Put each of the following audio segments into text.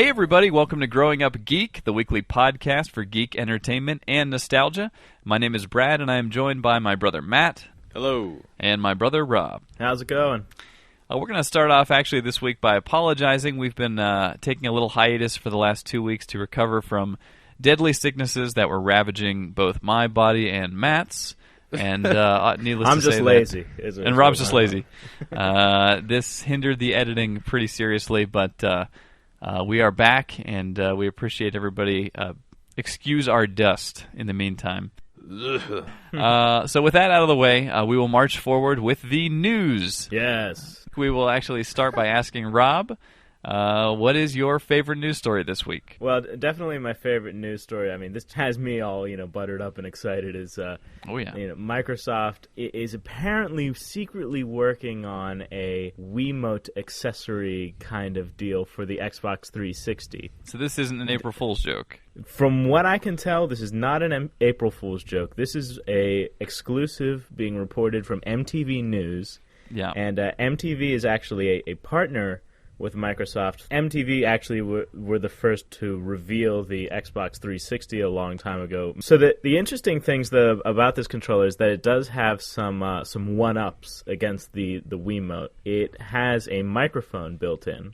Hey everybody, welcome to Growing Up Geek, the weekly podcast for geek entertainment and nostalgia. My name is Brad and I am joined by my brother Matt. Hello. And my brother Rob. How's it going? We're going to start off actually this week by apologizing. We've been taking a little hiatus for the last 2 weeks to recover from deadly sicknesses that were ravaging both my body and Matt's. And needless I'm to say, just lazy. And Rob's just lazy. This hindered the editing pretty seriously, but we are back, and we appreciate everybody. Excuse our dust in the meantime. So with that out of the way, we will march forward with the news. Yes. We will actually start by asking Rob, what is your favorite news story this week? Well, definitely my favorite news story. I mean, this has me all, buttered up and excited. Is Microsoft is apparently secretly working on a WiiMote accessory kind of deal for the Xbox 360. So this isn't an April Fool's joke. From what I can tell, this is not an April Fool's joke. This is a exclusive being reported from MTV News. Yeah. And MTV is actually a partner with Microsoft. MTV actually were the first to reveal the Xbox 360 a long time ago. So the interesting things about this controller is that it does have some one-ups against the Wiimote. It has a microphone built in.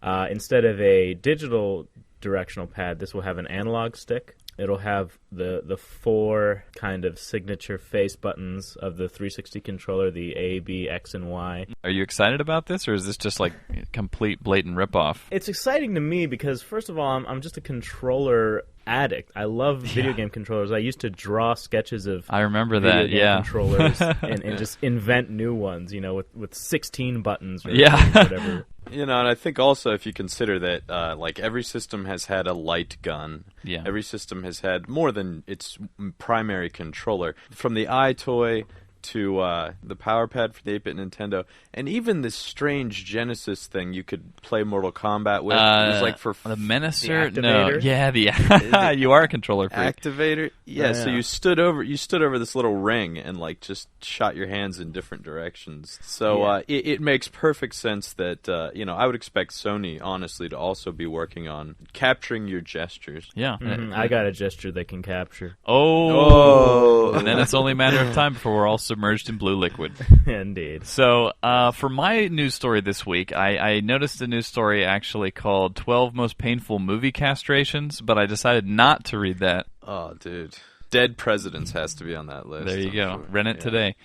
Instead of a digital directional pad, this will have an analog stick. It'll have the four kind of signature face buttons of the 360 controller, the A, B, X, and Y. Are you excited about this, or is this just like complete blatant ripoff? It's exciting to me because, first of all, I'm just a controller addict. I love video game controllers. I used to draw sketches of video game controllers and just invent new ones, with 16 buttons or whatever. And I think also if you consider that like every system has had a light gun. Yeah. Every system has had more than its primary controller. From the iToy to the Power Pad for the 8-bit Nintendo, and even this strange Genesis thing you could play Mortal Kombat with. It was like for the Menacer. The no, Activator? you are a controller freak. Activator. Yeah, so you stood over this little ring and like just shot your hands in different directions. So it makes perfect sense that I would expect Sony honestly to also be working on capturing your gestures. Yeah, I got a gesture they can capture. Oh, and then it's only a matter of time before we're all submerged in blue liquid. Indeed. So, for my news story this week, I noticed a news story actually called 12 Most Painful Movie Castrations, but I decided not to read that. Oh, dude. Dead Presidents has to be on that list. There you go. Sure. Rent it today.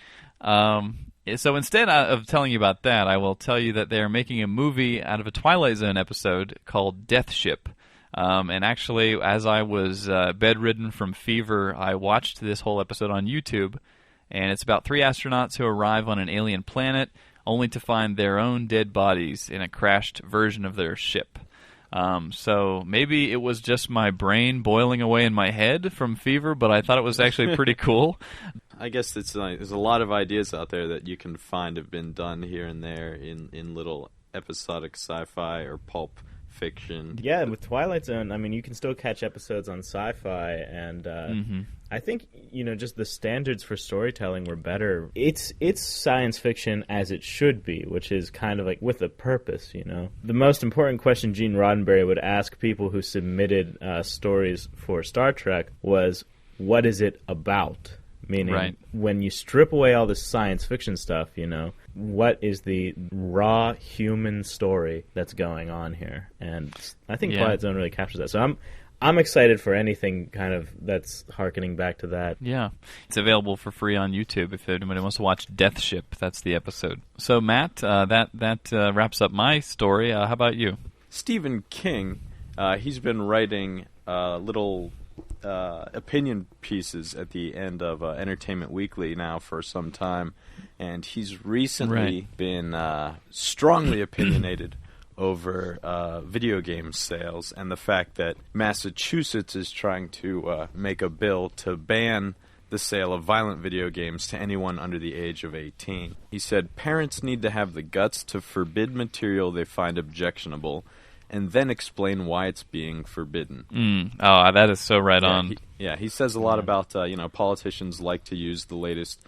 So instead of telling you about that, I will tell you that they are making a movie out of a Twilight Zone episode called Death Ship. And actually, as I was bedridden from fever, I watched this whole episode on YouTube. And it's about 3 astronauts who arrive on an alien planet only to find their own dead bodies in a crashed version of their ship. So maybe it was just my brain boiling away in my head from fever, but I thought it was actually pretty cool. I guess there's a lot of ideas out there that you can find have been done here and there in little episodic sci-fi or pulp fiction. Yeah, with Twilight Zone, I mean, you can still catch episodes on Sci-Fi, and I think just the standards for storytelling were better. It's science fiction as it should be, which is kind of like with a purpose. The most important question Gene Roddenberry would ask people who submitted stories for Star Trek was, "What is it about?" Meaning, when you strip away all this science fiction stuff, what is the raw human story that's going on here? And I think Twilight Zone really captures that. So I'm excited for anything kind of that's hearkening back to that. Yeah. It's available for free on YouTube if anybody wants to watch Death Ship. That's the episode. So, Matt, that wraps up my story. How about you? Stephen King, he's been writing little opinion pieces at the end of Entertainment Weekly now for some time, and he's recently been strongly opinionated over video game sales and the fact that Massachusetts is trying to make a bill to ban the sale of violent video games to anyone under the age of 18. He said parents need to have the guts to forbid material they find objectionable and then explain why it's being forbidden. Oh, that is so right on. He says a lot about, politicians like to use the latest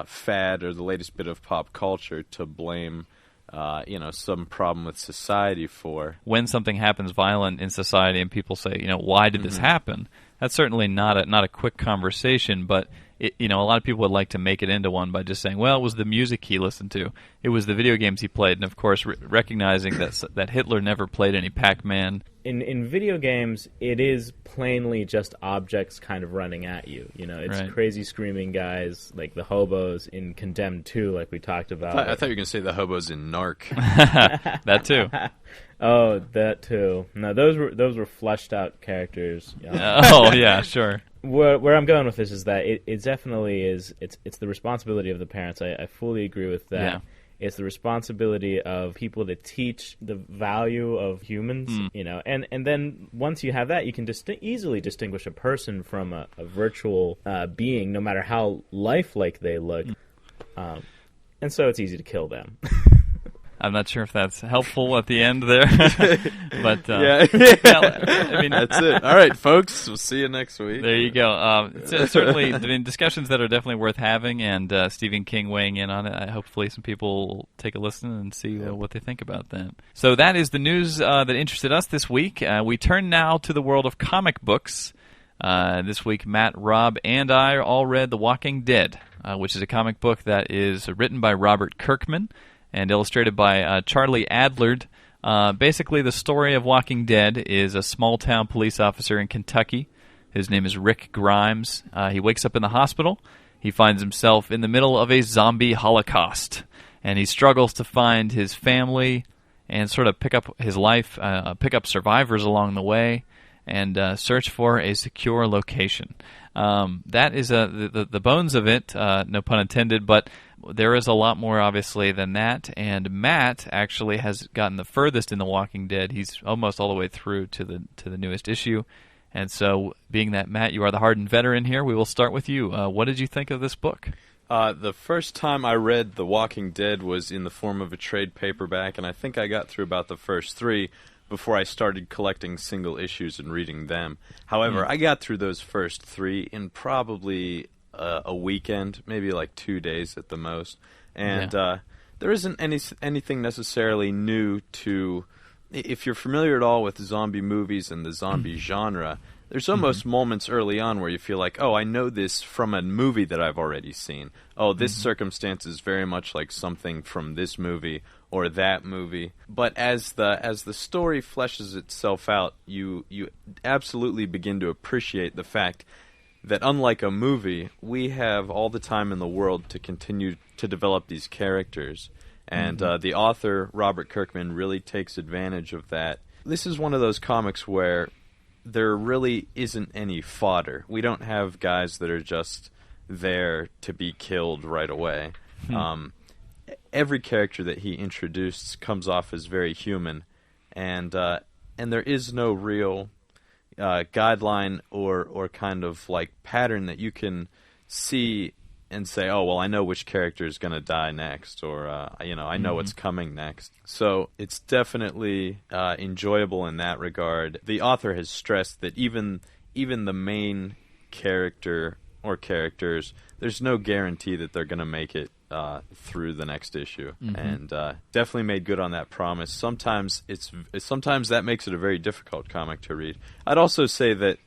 fad or the latest bit of pop culture to blame some problem with society for. When something happens violent in society and people say, why did this happen? That's certainly not a quick conversation, but a lot of people would like to make it into one by just saying, well, it was the music he listened to, it was the video games he played, and of course recognizing that Hitler never played any Pac-Man. In video games, it is plainly just objects kind of running at you. It's right. Crazy screaming guys like the hobos in Condemned 2, like we talked about. I thought you were going to say the hobos in Narc. That too. Oh, that too. No, those were fleshed out characters. Oh yeah, sure. Where I'm going with this is that it definitely is. It's the responsibility of the parents. I fully agree with that. Yeah. It's the responsibility of people to teach the value of humans, and then once you have that, you can easily distinguish a person from a virtual being, no matter how lifelike they look. And so it's easy to kill them. I'm not sure if that's helpful at the end there, but yeah. I mean, that's it. All right, folks, we'll see you next week. There you go. Certainly, discussions that are definitely worth having, and Stephen King weighing in on it. Hopefully, some people will take a listen and see what they think about that. So that is the news that interested us this week. We turn now to the world of comic books. This week, Matt, Rob, and I all read The Walking Dead, which is a comic book that is written by Robert Kirkman and illustrated by Charlie Adlard. Basically, the story of Walking Dead is a small-town police officer in Kentucky. His name is Rick Grimes. He wakes up in the hospital. He finds himself in the middle of a zombie holocaust, and he struggles to find his family and sort of pick up his life, pick up survivors along the way, and search for a secure location. That is the bones of it, no pun intended, but there is a lot more, obviously, than that, and Matt actually has gotten the furthest in The Walking Dead. He's almost all the way through to the newest issue, and so, being that, Matt, you are the hardened veteran here, we will start with you. What did you think of this book? The first time I read The Walking Dead was in the form of a trade paperback, and I think I got through about the first 3 before I started collecting single issues and reading them. However, I got through those first 3 in probably a weekend, maybe like 2 days at the most. And there isn't anything necessarily new to... If you're familiar at all with zombie movies and the zombie genre, there's almost moments early on where you feel like, oh, I know this from a movie that I've already seen. Oh, this circumstance is very much like something from this movie or that movie. But as the story fleshes itself out, you absolutely begin to appreciate the fact that unlike a movie, we have all the time in the world to continue to develop these characters. And the author, Robert Kirkman, really takes advantage of that. This is one of those comics where there really isn't any fodder. We don't have guys that are just there to be killed right away. Every character that he introduced comes off as very human, and there is no real guideline or kind of like pattern that you can see and say, oh, well, I know which character is going to die next, or I know what's coming next. So it's definitely enjoyable in that regard. The author has stressed that even the main character or characters, there's no guarantee that they're going to make it through the next issue, and definitely made good on that promise. Sometimes that makes it a very difficult comic to read. I'd also say that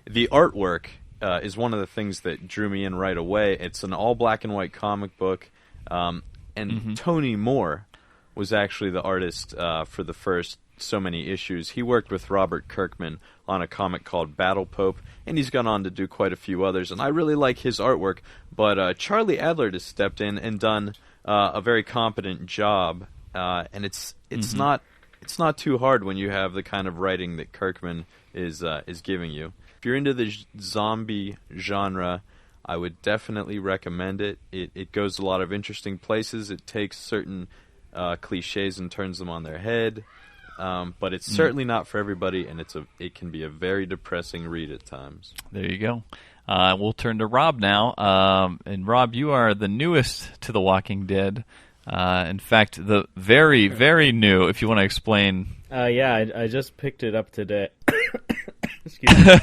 the artwork is one of the things that drew me in right away. It's an all black and white comic book, and Tony Moore was actually the artist for the first so many issues. He worked with Robert Kirkman on a comic called Battle Pope, and he's gone on to do quite a few others, and I really like his artwork, but Charlie Adlard has stepped in and done a very competent job, and it's not too hard when you have the kind of writing that Kirkman is giving you. If you're into the zombie genre, I would definitely recommend it. It goes a lot of interesting places. It takes certain cliches and turns them on their head. But it's certainly not for everybody, and it can be a very depressing read at times. There you go. We'll turn to Rob now. And Rob, you are the newest to The Walking Dead. In fact, the very, very new, if you want to explain. I just picked it up today. Excuse me.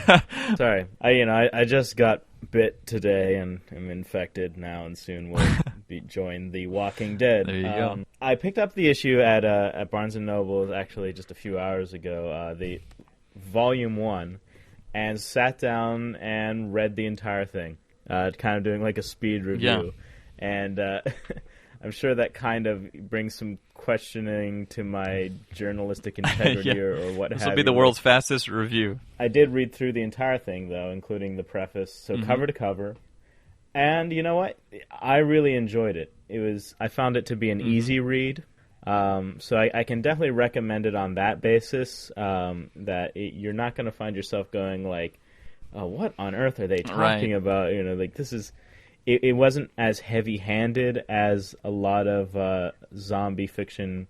Sorry. I just got bit today and am infected now and soon will join The Walking Dead. There you go. I picked up the issue at Barnes & Noble actually just a few hours ago, the Volume 1, and sat down and read the entire thing, kind of doing like a speed review. Yeah. And I'm sure that kind of brings some questioning to my journalistic integrity Yeah. or what have you. This will be the world's fastest review. I did read through the entire thing, though, including the preface, so cover to cover. And you know what? I really enjoyed it. I found it to be an easy read. So I can definitely recommend it on that basis, you're not going to find yourself going like, oh, what on earth are they talking about? You know, like this is... It wasn't as heavy-handed as a lot of zombie fiction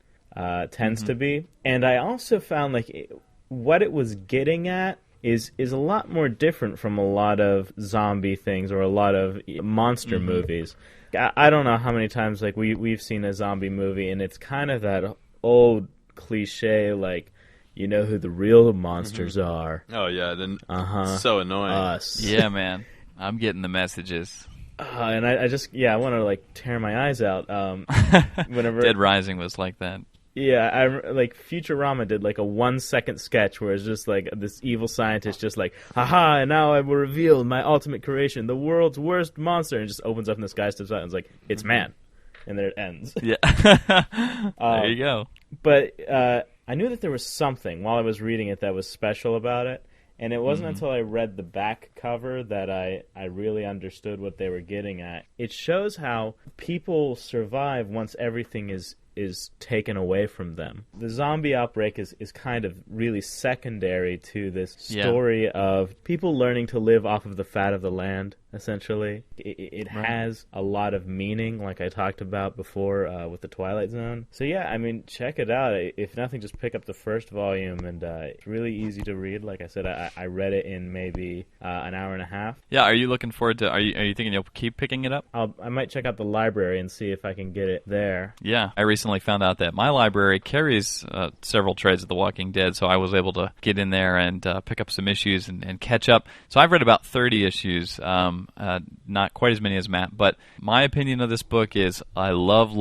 tends to be. And I also found like what it was getting at is a lot more different from a lot of zombie things or a lot of monster movies. I don't know how many times like we've seen a zombie movie and it's kind of that old cliche like, you know who the real monsters are. Oh yeah, then so annoying. Us. Yeah, man. I'm getting the messages. And I just I want to like tear my eyes out. Whenever Dead Rising was like that. Yeah, I like Futurama did like a 1-second sketch where it's just like this evil scientist just like, haha, and now I will reveal my ultimate creation, the world's worst monster, and just opens up in the sky, steps out, and it's like, it's man, and there it ends. Yeah, there you go. But I knew that there was something while I was reading it that was special about it. And it wasn't until I read the back cover that I really understood what they were getting at. It shows how people survive once everything is taken away from them. The zombie outbreak is kind of really secondary to this story of people learning to live off of the fat of the land, essentially. It has a lot of meaning, like I talked about before with the Twilight Zone. So yeah, I mean, check it out. If nothing, just pick up the first volume, and it's really easy to read. Like I said, I read it in maybe an hour and a half. Yeah, are you looking forward to, are you thinking you'll keep picking it up? I might check out the library and see if I can get it there. Yeah, I recently found out that my library carries several trades of The Walking Dead, so I was able to get in there and pick up some issues and catch up. So I've read about 30 issues, not quite as many as Matt, but my opinion of this book is I love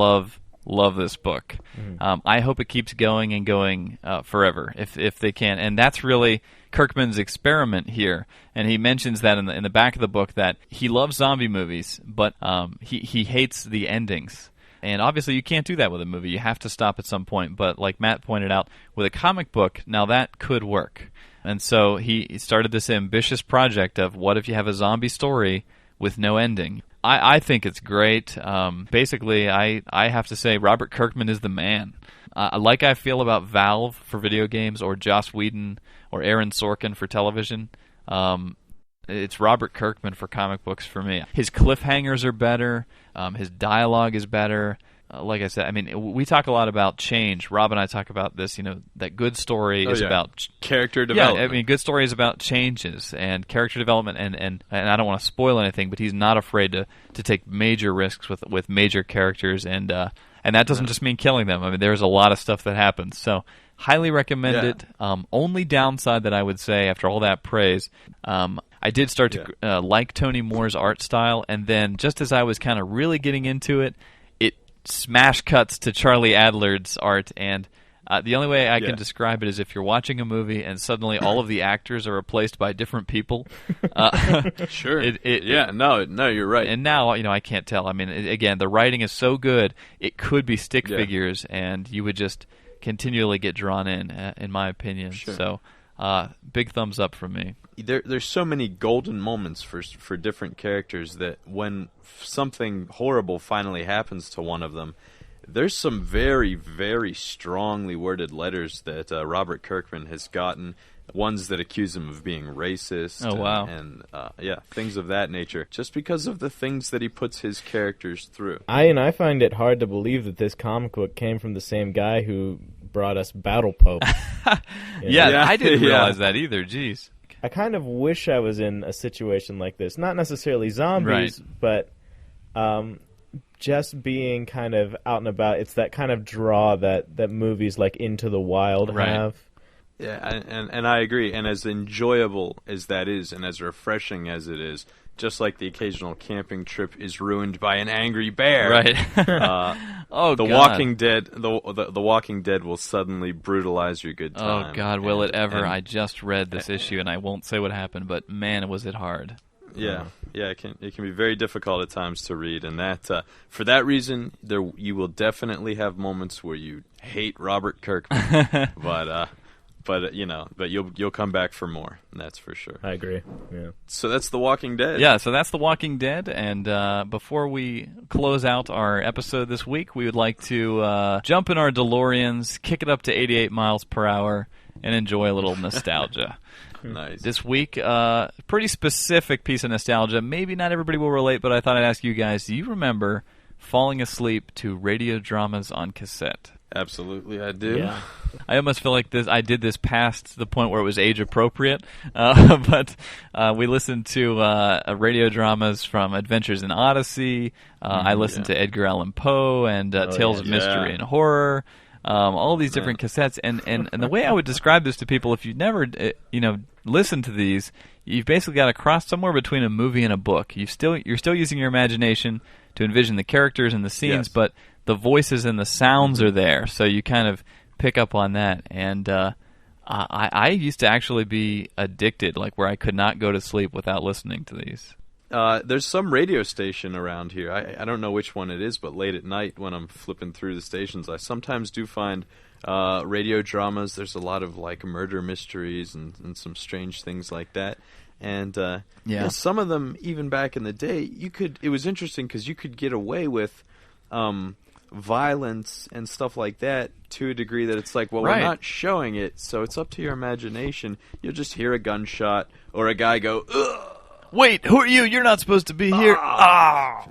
this book. I hope it keeps going and going forever, if they can. And that's really Kirkman's experiment here. And he mentions that in the back of the book that he loves zombie movies, but he hates the endings. And obviously you can't do that with a movie. You have to stop at some point. But like Matt pointed out, with a comic book, now that could work. And so he started this ambitious project of what if you have a zombie story with no ending. I think it's great. Basically, I have to say Robert Kirkman is the man. Like I feel about Valve for video games or Joss Whedon or Aaron Sorkin for television, it's Robert Kirkman for comic books for me. His cliffhangers are better. His dialogue is better. Like I said, I mean, we talk a lot about change. Rob and I talk about this, that good story is about character development. Yeah, I mean, good story is about changes and character development, and I don't want to spoil anything, but he's not afraid to take major risks with major characters, and that doesn't just mean killing them. I mean, there's a lot of stuff that happens. So, highly recommend it. Only downside that I would say after all that praise, I did start to like Tony Moore's art style, and then just as I was kind of really getting into it, smash cuts to Charlie Adler's art, and the only way I can describe it is if you're watching a movie and suddenly all of the actors are replaced by different people. Sure. No, you're right. And now, I can't tell. I mean, again, the writing is so good, it could be stick figures, and you would just continually get drawn in my opinion. Sure. So, big thumbs up from me. There's so many golden moments for different characters that when something horrible finally happens to one of them, there's some very, very strongly worded letters that Robert Kirkman has gotten, ones that accuse him of being racist. Oh, wow. And things of that nature, just because of the things that he puts his characters through. I find it hard to believe that this comic book came from the same guy who brought us Battle Pope. I didn't realize that either. Jeez. I kind of wish I was in a situation like this. Not necessarily zombies, but just being kind of out and about. It's that kind of draw that movies like Into the Wild have. Yeah, and I agree. And as enjoyable as that is, and as refreshing as it is, just like the occasional camping trip is ruined by an angry bear. Right. The Walking Dead, the Walking Dead will suddenly brutalize your good time. Oh God, will it ever? I just read this issue, and I won't say what happened, but man, was it hard. Yeah, it can be very difficult at times to read, and that for that reason, you will definitely have moments where you hate Robert Kirkman, but you'll come back for more. That's for sure. I agree. Yeah. So that's The Walking Dead. Yeah, so that's The Walking Dead, and before we close out our episode this week, we would like to jump in our DeLoreans, kick it up to 88 miles per hour, and enjoy a little nostalgia. Nice. This week, pretty specific piece of nostalgia. Maybe not everybody will relate, but I thought I'd ask you guys, do you remember falling asleep to radio dramas on cassette? Absolutely, I do. Yeah. I almost feel like I did this past the point where it was age appropriate, but we listened to radio dramas from Adventures in Odyssey. I listened to Edgar Allan Poe and Tales of Mystery and Horror. All these different cassettes, and the way I would describe this to people, if you've never listened to these, you've basically got to cross somewhere between a movie and a book. You're still using your imagination to envision the characters and the scenes, but the voices and the sounds are there, so you kind of pick up on that. And I used to actually be addicted, like where I could not go to sleep without listening to these. There's some radio station around here. I don't know which one it is, but late at night when I'm flipping through the stations, I sometimes do find radio dramas. There's a lot of like murder mysteries and some strange things like that. And some of them, even back in the day, it was interesting because you could get away with violence and stuff like that to a degree that it's like, well, we're not showing it, so it's up to your imagination. You'll just hear a gunshot or a guy go, ugh! Wait, who are you? You're not supposed to be here.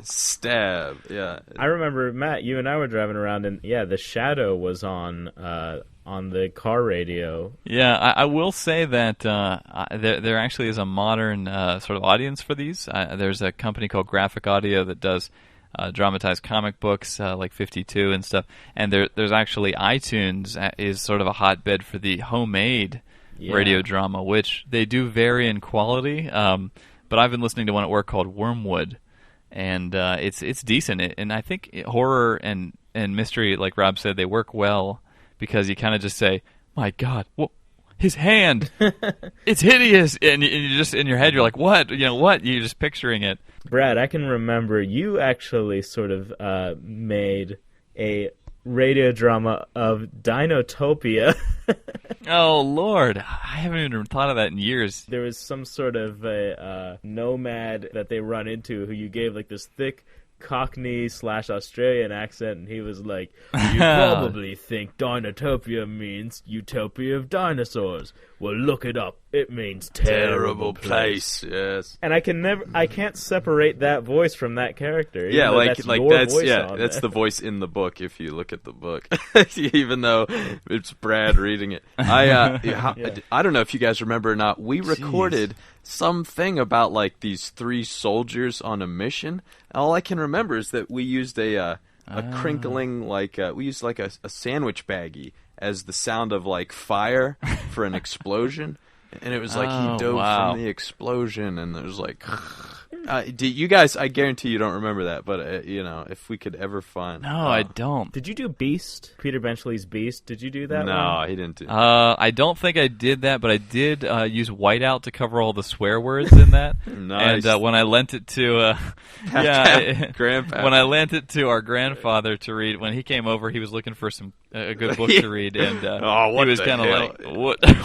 Stab. Yeah. I remember, Matt, you and I were driving around, and The Shadow was on the car radio. Yeah, I will say that there actually is a modern sort of audience for these. There's a company called Graphic Audio that does dramatized comic books like 52 and stuff, and there's actually iTunes is sort of a hotbed for the homemade radio drama, which they do vary in quality. But I've been listening to one at work called Wormwood, and it's decent. And I think horror and mystery, like Rob said, they work well because you kind of just say, "My God, his hand, it's hideous," and you just in your head you're like, "What? What?" You're just picturing it. Brad, I can remember you actually sort of made a radio drama of Dinotopia. Oh, Lord. I haven't even thought of that in years. There was some sort of a nomad that they run into who you gave like this thick Cockney/Australian accent, and he was like, "You probably think Dinotopia means utopia of dinosaurs. Well, look it up. It means terrible place." Yes. And I can't separate that voice from that character. Yeah, that's the voice in the book. If you look at the book, even though it's Brad reading it, I don't know if you guys remember or not. We recorded something about like these three soldiers on a mission. All I can remember is that we used a crinkling, we used like a sandwich baggie as the sound of like fire for an explosion, and it was like he dove from the explosion, and there was like. Do you guys? I guarantee you don't remember that, but if we could ever find. No, I don't. Did you do Beast? Peter Benchley's Beast? Did you do that? No, one? He didn't do. I don't think I did that, but I did use whiteout to cover all the swear words in that. Nice. And when I lent it to, Grandpa. When I lent it to our grandfather to read, when he came over, he was looking for a good book to read, and he was kind of like,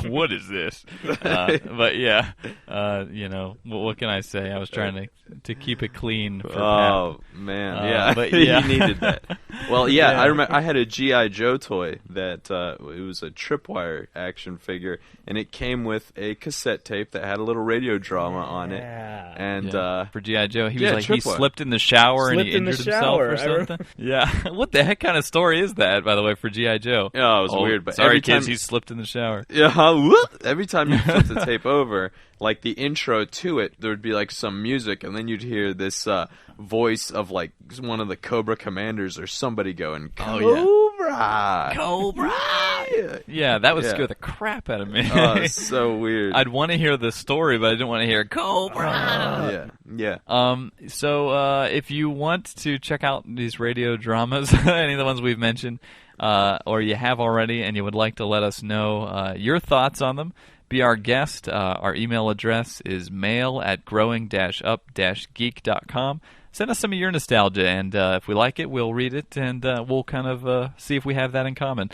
"What is this?" But yeah, what can I say? I was trying to keep it clean. For Pat. Man, yeah, but he needed that. Well, I remember I had a G.I. Joe toy that it was a tripwire action figure, and it came with a cassette tape that had a little radio drama on it. And for G.I. Joe, he was like he slipped in the shower and he injured himself or something. Yeah, what the heck kind of story is that, by the way, for G.I. Joe? Oh, it was weird. But sorry, every kids, time he slipped in the shower. Yeah, every time you flip the tape over, like the intro to it, there would be like some music, and then you'd hear this voice of like one of the Cobra commanders or somebody going, "Cobra!" Cobra! Cobra! Yeah, that would scare the crap out of me. Oh, it's so weird. I'd want to hear the story, but I didn't want to hear Cobra! Yeah. So if you want to check out these radio dramas, any of the ones we've mentioned, or you have already, and you would like to let us know your thoughts on them, be our guest. Our email address is mail@growing-up-geek.com. Send us some of your nostalgia, and if we like it, we'll read it, and we'll kind of see if we have that in common.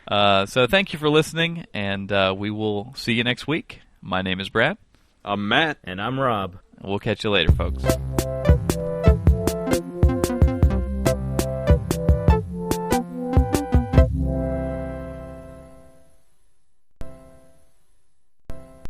So thank you for listening, and we will see you next week. My name is Brad. I'm Matt. And I'm Rob. We'll catch you later, folks.